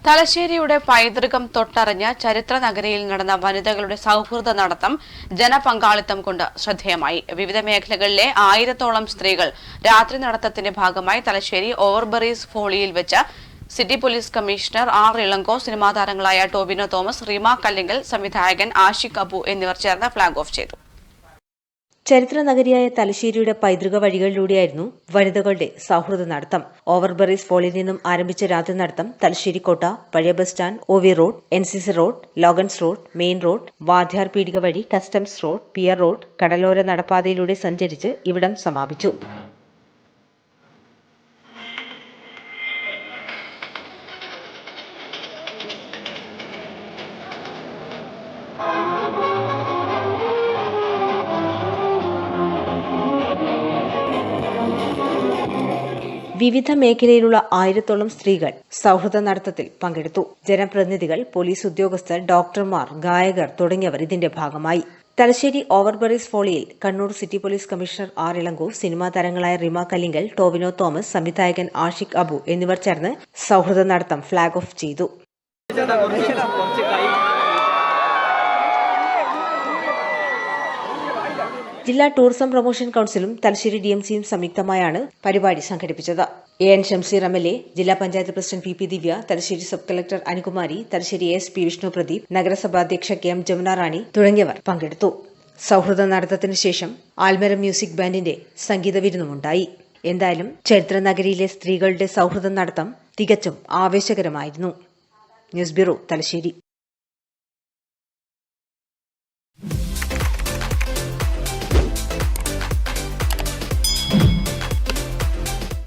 തലശ്ശേരിയുടെ പൈതൃകം തൊട്ടറിഞ്ഞ ചരിത്ര നഗരിയിൽ നടന്ന വനിതകളുടെ സൗഹൃദ നടത്തം ജനപങ്കാളിത്തം കൊണ്ട് ശ്രദ്ധേയമായി. വിവിധ മേഖലകളിലെ 1000-ഓളം സ്ത്രീകൾ രാത്രി നടത്തത്തിന്റെ ഭാഗമായി തലശ്ശേരി ഓവർബറീസ് ഫോളിയിൽ വെച്ച് city police commissioner R Ilango, cinema താരങ്ങളായ ടോബിനോ തോമസ്, റീമ കല്ലിങ്കൽ, സംവിധായകൻ ആഷിഖ് അബു എന്നിവർ ചേർന്ന് ഫ്ളാഗ് ഓഫ് ചെയ്തു. ചരിത്ര നഗരിയായ തലശ്ശേരിയുടെ പൈതൃക വഴികളിലൂടെയായിരുന്നു വനിതകളുടെ സൗഹൃദ നടത്തം. ഓവർബറീസ് ഫോളിൽ നിന്നും ആരംഭിച്ച രാത്രി നടത്തം തലശ്ശേരി കോട്ട, പഴയ bus stand, OV road, NCC road, Logans road, main road, Vadyar പീടിക വഴി കസ്റ്റംസ് റോഡ്, പിയർ റോഡ്, കടലോര നടപ്പാതയിലൂടെ സഞ്ചരിച്ച് ഇവിടം സമാപിച്ചു. വിവിധ മേഖലയിലുള്ള 1000-ഓളം സ്ത്രീകൾ സൗഹൃദ നടത്തത്തിൽ പങ്കെടുത്തു. ജനപ്രതിനിധികൾ, പോലീസ് ഉദ്യോഗസ്ഥർ, ഡോക്ടർമാർ, ഗായകർ തുടങ്ങിയവർ ഇതിന്റെ ഭാഗമായി. തലശ്ശേരി ഓവർബറീസ് ഫോളിയിൽ Kannur city police commissioner R Ilango, cinema താരങ്ങളായ റീമ കല്ലിങ്കൽ, ടോബിനോ തോമസ്, സംവിധായകൻ ആഷിഖ് അബു എന്നിവർ ചേർന്ന് സൗഹൃദ നടത്തം ഫ്ളാഗ് ഓഫ് ചെയ്തു. ജില്ലാ ടൂറിസം പ്രൊമോഷൻ കൌൺസിലും തലശ്ശേരി DMCയും സംയുക്തമായാണ് പരിപാടി സംഘടിപ്പിച്ചത്. AN ഷംസീർ MLA, ജില്ലാ panchayat president PP Divya, Thalassery sub collector Anukumari, Thalassery ASP Vishnu Pradeep, നഗരസഭാ അധ്യക്ഷ KM ജമുന റാണി തുടങ്ങിയവർ പങ്കെടുത്തു. സൗഹൃദ നടത്തത്തിന് ശേഷം ആൽമരം മ്യൂസിക് ബാൻഡിന്റെ സംഗീത വിരുന്നുമുണ്ടായി. എന്തായാലും ചരിത്ര നഗരിയിലെ സ്ത്രീകളുടെ സൗഹൃദ നടത്തം തികച്ചും ആവേശകരമായിരുന്നു. News bureau, Thalassery.